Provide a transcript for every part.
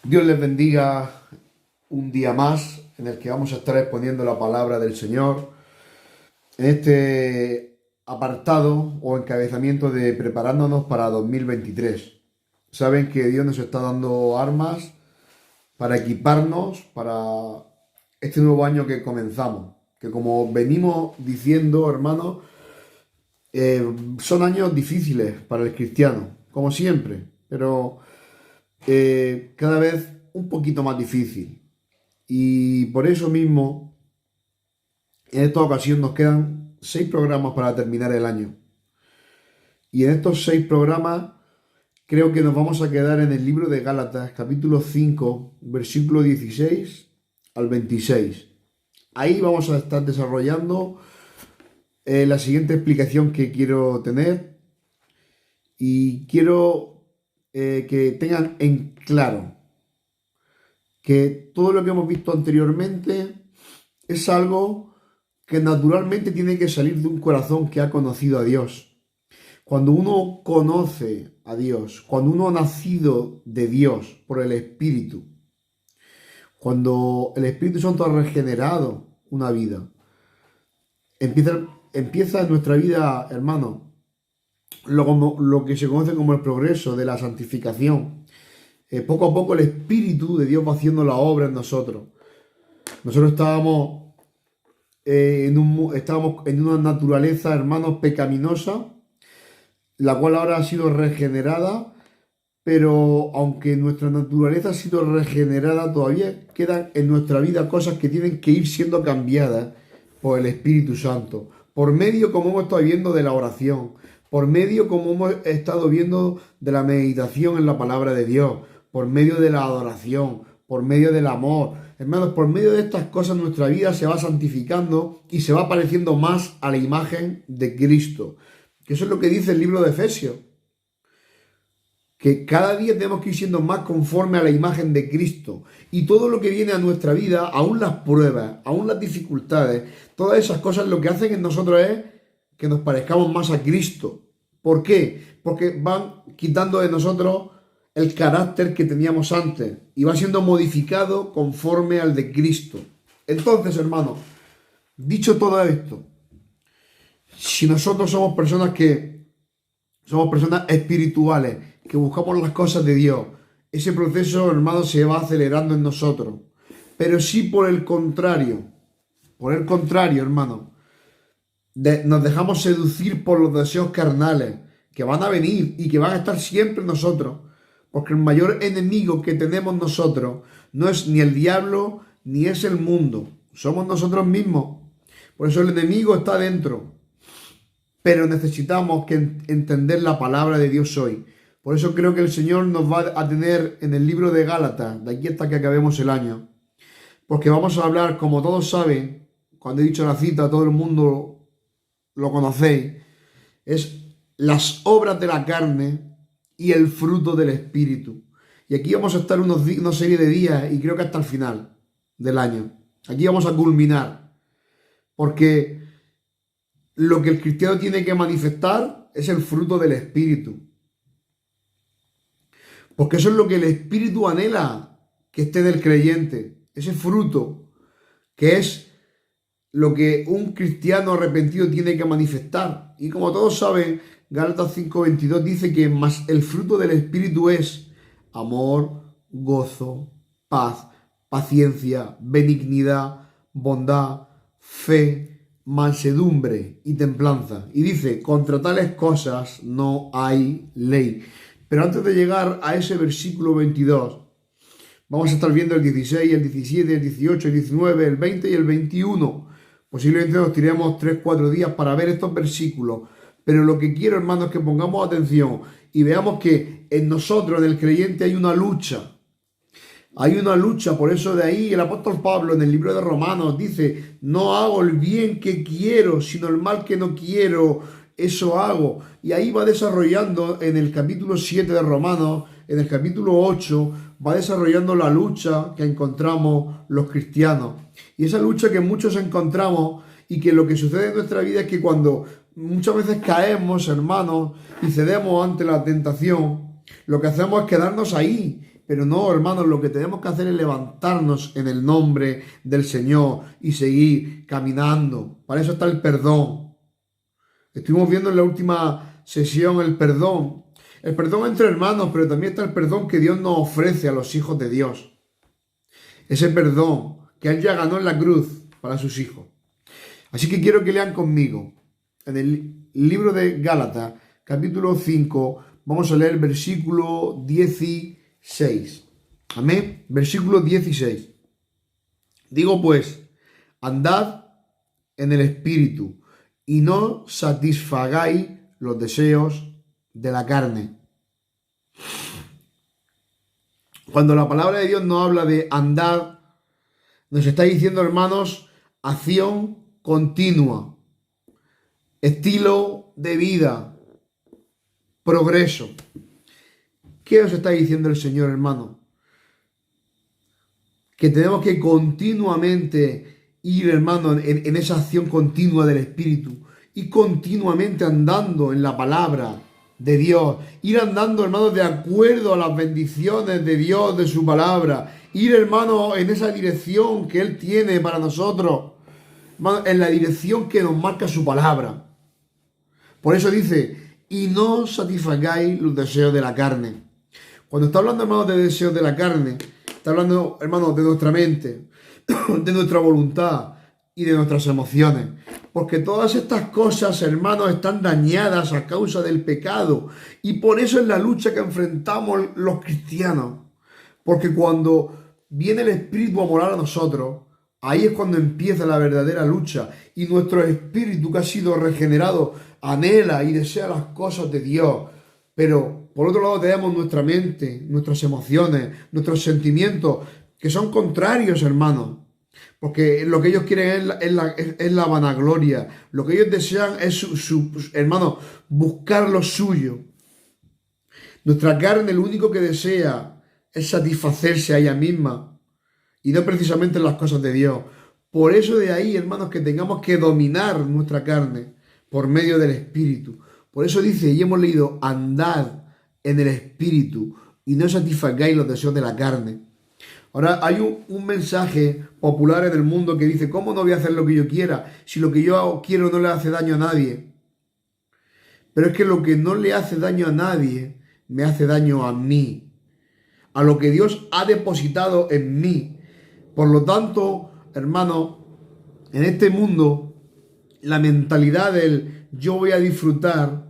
Dios les bendiga un día más en el que vamos a estar exponiendo la palabra del Señor en este apartado o encabezamiento de preparándonos para 2023. Saben que Dios nos está dando armas para equiparnos para este nuevo año que comenzamos. Que como venimos diciendo, hermanos, eh, son años difíciles para el cristiano, como siempre, pero cada vez un poquito más difícil. Y por eso mismo, en esta ocasión nos quedan 6 programas para terminar el año. Y en estos 6 programas creo que nos vamos a quedar en el libro de Gálatas, capítulo 5, versículo 16 al 26. Ahí vamos a estar desarrollando la siguiente explicación que quiero tener. Y quiero que tengan en claro que todo lo que hemos visto anteriormente es algo que naturalmente tiene que salir de un corazón que ha conocido a Dios. Cuando uno conoce a Dios, cuando uno ha nacido de Dios por el Espíritu, cuando el Espíritu Santo ha regenerado una vida, empieza en nuestra vida, hermano, lo que se conoce como el progreso de la santificación. Poco a poco el Espíritu de Dios va haciendo la obra en nosotros. Nosotros estábamos en una naturaleza, hermanos, pecaminosa, la cual ahora ha sido regenerada, pero aunque nuestra naturaleza ha sido regenerada, todavía quedan en nuestra vida cosas que tienen que ir siendo cambiadas por el Espíritu Santo, por medio, como hemos estado viendo, de la oración, por medio, como hemos estado viendo, de la meditación en la palabra de Dios, por medio de la adoración, por medio del amor. Hermanos, por medio de estas cosas nuestra vida se va santificando y se va pareciendo más a la imagen de Cristo. Que eso es lo que dice el libro de Efesios. Que cada día tenemos que ir siendo más conforme a la imagen de Cristo. Y todo lo que viene a nuestra vida, aún las pruebas, aún las dificultades, todas esas cosas lo que hacen en nosotros es que nos parezcamos más a Cristo. ¿Por qué? Porque van quitando de nosotros el carácter que teníamos antes y va siendo modificado conforme al de Cristo. Entonces, hermanos, dicho todo esto, si nosotros somos personas espirituales, que buscamos las cosas de Dios, ese proceso, hermano, se va acelerando en nosotros. Pero si por el contrario, hermano, nos dejamos seducir por los deseos carnales, que van a venir y que van a estar siempre en nosotros, porque el mayor enemigo que tenemos nosotros no es ni el diablo, ni es el mundo, somos nosotros mismos. Por eso el enemigo está dentro. Pero necesitamos entender la palabra de Dios hoy. Por eso creo que el Señor nos va a tener en el libro de Gálatas, de aquí hasta que acabemos el año. Porque vamos a hablar, como todos saben, cuando he dicho la cita, todo el mundo lo conocéis, es las obras de la carne y el fruto del Espíritu. Y aquí vamos a estar una serie de días y creo que hasta el final del año. Aquí vamos a culminar. Porque lo que el cristiano tiene que manifestar es el fruto del Espíritu. Porque eso es lo que el Espíritu anhela que esté en el creyente. Ese fruto, que es lo que un cristiano arrepentido tiene que manifestar. Y como todos saben, Gálatas 5:22 dice que más el fruto del Espíritu es amor, gozo, paz, paciencia, benignidad, bondad, fe, mansedumbre y templanza. Y dice, contra tales cosas no hay ley. Pero antes de llegar a ese versículo 22, vamos a estar viendo el 16, el 17, el 18, el 19, el 20 y el 21. Posiblemente nos tiremos 3-4 días para ver estos versículos. Pero lo que quiero, hermanos, es que pongamos atención y veamos que en nosotros, en el creyente, hay una lucha. Hay una lucha, por eso de ahí el apóstol Pablo en el libro de Romanos dice, no hago el bien que quiero, sino el mal que no quiero, eso hago. Y ahí va desarrollando en el capítulo 7 de Romanos, en el capítulo 8, va desarrollando la lucha que encontramos los cristianos. Y esa lucha que muchos encontramos y que lo que sucede en nuestra vida es que cuando muchas veces caemos, hermanos, y cedemos ante la tentación, lo que hacemos es quedarnos ahí Pero no, hermanos, lo que tenemos que hacer es levantarnos en el nombre del Señor y seguir caminando. Para eso está el perdón. Estuvimos viendo en la última sesión el perdón. El perdón entre hermanos, pero también está el perdón que Dios nos ofrece a los hijos de Dios. Ese perdón que Él ya ganó en la cruz para sus hijos. Así que quiero que lean conmigo. En el libro de Gálatas, capítulo 5, vamos a leer el versículo 16. Amén. Versículo 16. Digo pues, andad en el Espíritu y no satisfagáis los deseos de la carne. Cuando la palabra de Dios nos habla de andar, nos está diciendo, hermanos, acción continua, estilo de vida, progreso. ¿Qué os está diciendo el Señor, hermano? Que tenemos que continuamente ir, hermano, en esa acción continua del Espíritu y continuamente andando en la palabra de Dios, ir andando, hermano, de acuerdo a las bendiciones de Dios, de su palabra, ir, hermano, en esa dirección que Él tiene para nosotros, hermano, en la dirección que nos marca su palabra. Por eso dice, y no satisfagáis los deseos de la carne. Cuando está hablando, hermano, de deseos de la carne, está hablando, hermano, de nuestra mente, de nuestra voluntad y de nuestras emociones. Porque todas estas cosas, hermanos, están dañadas a causa del pecado. Y por eso es la lucha que enfrentamos los cristianos. Porque cuando viene el Espíritu a morar a nosotros, ahí es cuando empieza la verdadera lucha. Y nuestro espíritu que ha sido regenerado anhela y desea las cosas de Dios. Pero por otro lado tenemos nuestra mente, nuestras emociones, nuestros sentimientos, que son contrarios, hermanos. Porque lo que ellos quieren es la vanagloria. Lo que ellos desean es, hermano, buscar lo suyo. Nuestra carne lo único que desea es satisfacerse a ella misma. Y no precisamente las cosas de Dios. Por eso de ahí, hermanos, que tengamos que dominar nuestra carne por medio del Espíritu. Por eso dice, y hemos leído, andad en el Espíritu y no satisfagáis los deseos de la carne. Ahora hay un mensaje popular en el mundo que dice, ¿cómo no voy a hacer lo que yo quiera si lo que yo quiero no le hace daño a nadie? Pero es que lo que no le hace daño a nadie, me hace daño a mí, a lo que Dios ha depositado en mí. Por lo tanto, hermano, en este mundo, la mentalidad del yo voy a disfrutar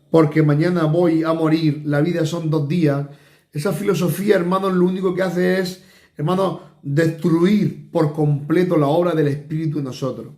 porque mañana voy a morir, la vida son 2 días, esa filosofía, hermanos, lo único que hace es, hermanos, destruir por completo la obra del Espíritu en nosotros.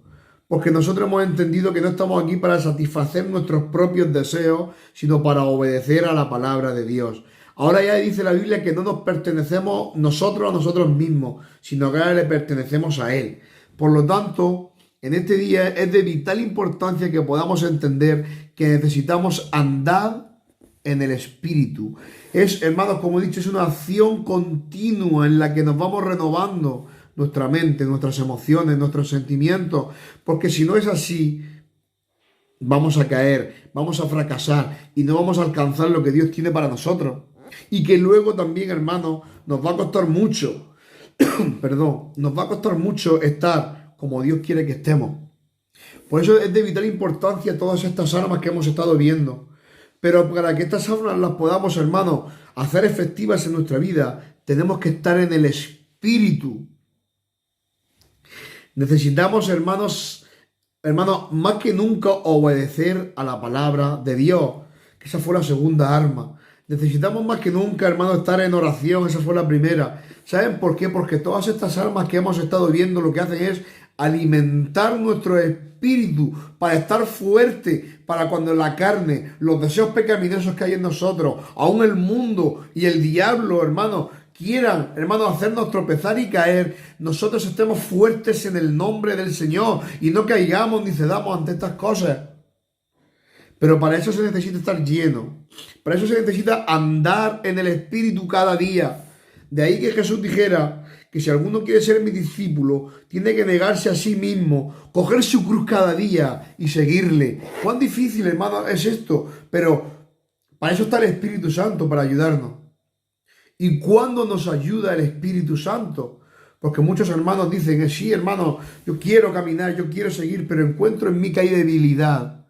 Porque nosotros hemos entendido que no estamos aquí para satisfacer nuestros propios deseos, sino para obedecer a la palabra de Dios. Ahora ya dice la Biblia que no nos pertenecemos nosotros a nosotros mismos, sino que ahora le pertenecemos a Él. Por lo tanto, en este día es de vital importancia que podamos entender que necesitamos andar en el Espíritu. Es, hermanos, como he dicho, es una acción continua en la que nos vamos renovando nuestra mente, nuestras emociones, nuestros sentimientos, porque si no es así, vamos a caer, vamos a fracasar y no vamos a alcanzar lo que Dios tiene para nosotros. Y que luego también, hermanos, nos va a costar mucho, nos va a costar mucho estar como Dios quiere que estemos. Por eso es de vital importancia todas estas armas que hemos estado viendo. Pero para que estas armas las podamos, hermanos, hacer efectivas en nuestra vida, tenemos que estar en el Espíritu. Necesitamos, hermanos, más que nunca obedecer a la palabra de Dios, que esa fue la segunda arma. Necesitamos más que nunca, hermanos, estar en oración, esa fue la primera. ¿Saben por qué? Porque todas estas armas que hemos estado viendo lo que hacen es alimentar nuestro espíritu para estar fuerte, para cuando la carne, los deseos pecaminosos que hay en nosotros, aún el mundo y el diablo, hermanos, quieran, hermanos, hacernos tropezar y caer, nosotros estemos fuertes en el nombre del Señor y no caigamos ni cedamos ante estas cosas. Pero para eso se necesita estar lleno, para eso se necesita andar en el Espíritu cada día. De ahí que Jesús dijera que si alguno quiere ser mi discípulo, tiene que negarse a sí mismo, coger su cruz cada día y seguirle. ¿Cuán difícil, hermano, es esto? Pero para eso está el Espíritu Santo, para ayudarnos. ¿Y cuándo nos ayuda el Espíritu Santo? Porque muchos hermanos dicen, sí, hermano, yo quiero caminar, yo quiero seguir, pero encuentro en mí que hay debilidad.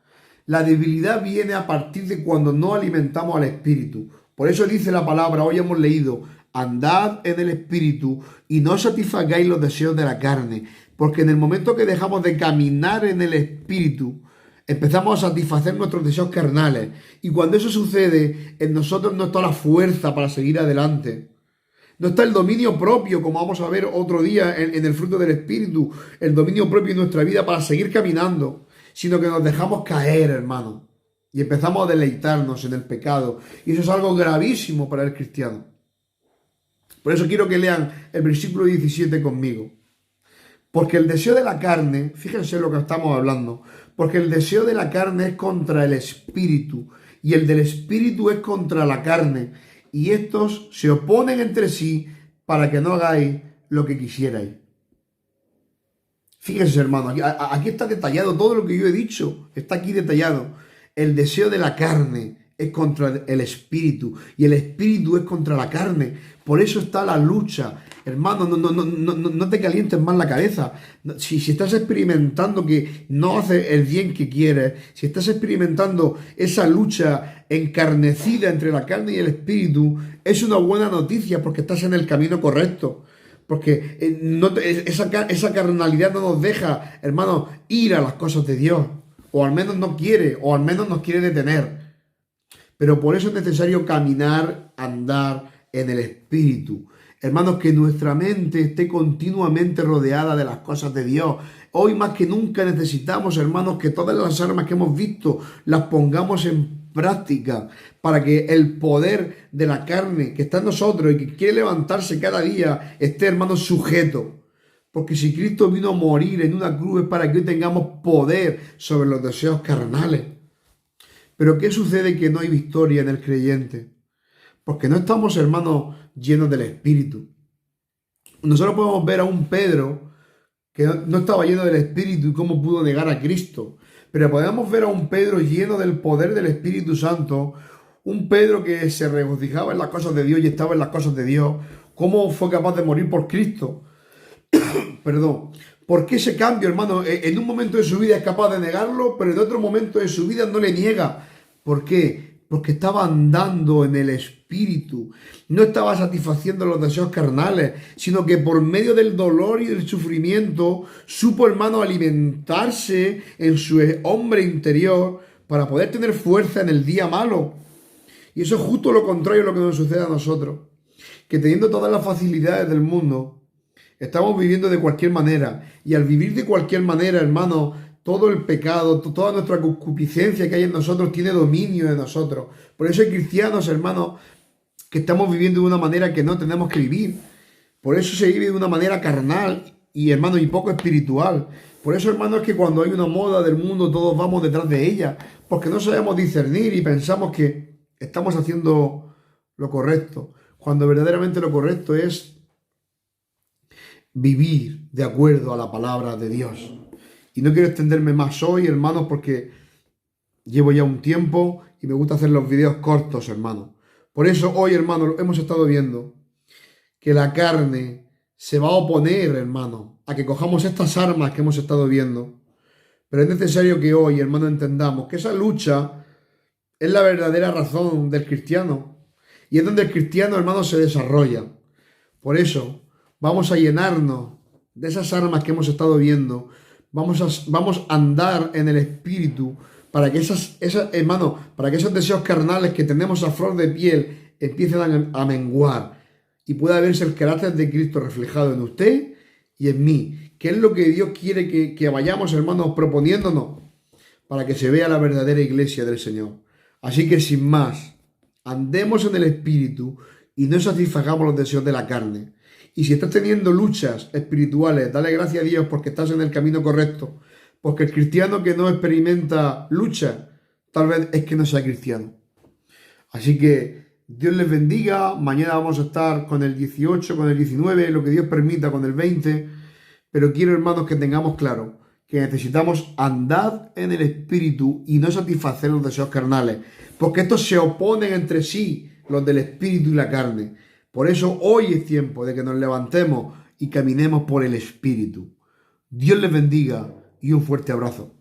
La debilidad viene a partir de cuando no alimentamos al Espíritu. Por eso dice la palabra, hoy hemos leído, andad en el Espíritu y no satisfagáis los deseos de la carne. Porque en el momento que dejamos de caminar en el Espíritu, empezamos a satisfacer nuestros deseos carnales. Y cuando eso sucede, en nosotros no está la fuerza para seguir adelante. No está el dominio propio, como vamos a ver otro día en el fruto del Espíritu, el dominio propio en nuestra vida para seguir caminando, sino que nos dejamos caer, hermano, y empezamos a deleitarnos en el pecado. Y eso es algo gravísimo para el cristiano. Por eso quiero que lean el versículo 17 conmigo. Porque el deseo de la carne, fíjense lo que estamos hablando, porque el deseo de la carne es contra el Espíritu, y el del Espíritu es contra la carne, y estos se oponen entre sí para que no hagáis lo que quisierais. Fíjense, hermano, aquí está detallado todo lo que yo he dicho, está aquí detallado. El deseo de la carne es contra el Espíritu, y el Espíritu es contra la carne. Por eso está la lucha. Hermano, no te calientes más la cabeza. Si estás experimentando que no haces el bien que quieres, si estás experimentando esa lucha encarnecida entre la carne y el Espíritu, es una buena noticia porque estás en el camino correcto. Porque esa carnalidad no nos deja, hermano, ir a las cosas de Dios. O al menos no quiere, o al menos nos quiere detener. Pero por eso es necesario caminar, andar en el Espíritu. Hermanos, que nuestra mente esté continuamente rodeada de las cosas de Dios. Hoy más que nunca necesitamos, hermanos, que todas las armas que hemos visto las pongamos en práctica para que el poder de la carne que está en nosotros y que quiere levantarse cada día esté, hermanos, sujeto. Porque si Cristo vino a morir en una cruz es para que hoy tengamos poder sobre los deseos carnales. Pero ¿qué sucede? Que no hay victoria en el creyente. Porque no estamos, hermanos, llenos del Espíritu. Nosotros podemos ver a un Pedro que no estaba lleno del Espíritu y cómo pudo negar a Cristo. Pero podemos ver a un Pedro lleno del poder del Espíritu Santo, un Pedro que se regocijaba en las cosas de Dios y estaba en las cosas de Dios, cómo fue capaz de morir por Cristo. Perdón. ¿Por qué ese cambio, hermano? En un momento de su vida es capaz de negarlo, pero en otro momento de su vida no le niega. ¿Por qué? Porque estaba andando en el Espíritu. No estaba satisfaciendo los deseos carnales, sino que por medio del dolor y del sufrimiento supo, hermano, alimentarse en su hombre interior para poder tener fuerza en el día malo. Y eso es justo lo contrario a lo que nos sucede a nosotros. Que teniendo todas las facilidades del mundo, estamos viviendo de cualquier manera. Y al vivir de cualquier manera, hermano, todo el pecado, toda nuestra concupiscencia que hay en nosotros tiene dominio de nosotros. Por eso hay cristianos, hermanos, que estamos viviendo de una manera que no tenemos que vivir. Por eso se vive de una manera carnal y, hermano, y poco espiritual. Por eso, hermano, es que cuando hay una moda del mundo todos vamos detrás de ella. Porque no sabemos discernir y pensamos que estamos haciendo lo correcto. Cuando verdaderamente lo correcto es vivir de acuerdo a la palabra de Dios. Y no quiero extenderme más hoy, hermanos, porque llevo ya un tiempo y me gusta hacer los videos cortos, hermanos. Por eso hoy, hermanos, hemos estado viendo que la carne se va a oponer, hermanos, a que cojamos estas armas que hemos estado viendo. Pero es necesario que hoy, hermanos, entendamos que esa lucha es la verdadera razón del cristiano. Y es donde el cristiano, hermanos, se desarrolla. Por eso vamos a llenarnos de esas armas que hemos estado viendo. Vamos a andar en el Espíritu para que para que esos deseos carnales que tenemos a flor de piel empiecen a menguar y pueda verse el carácter de Cristo reflejado en usted y en mí. ¿Qué es lo que Dios quiere que vayamos, hermanos, proponiéndonos para que se vea la verdadera iglesia del Señor? Así que sin más, andemos en el Espíritu y no satisfagamos los deseos de la carne. Y si estás teniendo luchas espirituales, dale gracias a Dios porque estás en el camino correcto. Porque el cristiano que no experimenta lucha, tal vez es que no sea cristiano. Así que Dios les bendiga. Mañana vamos a estar con el 18, con el 19, lo que Dios permita, con el 20. Pero quiero, hermanos, que tengamos claro que necesitamos andar en el Espíritu y no satisfacer los deseos carnales. Porque estos se oponen entre sí, los del Espíritu y la carne, Por eso hoy es tiempo de que nos levantemos y caminemos por el Espíritu. Dios les bendiga y un fuerte abrazo.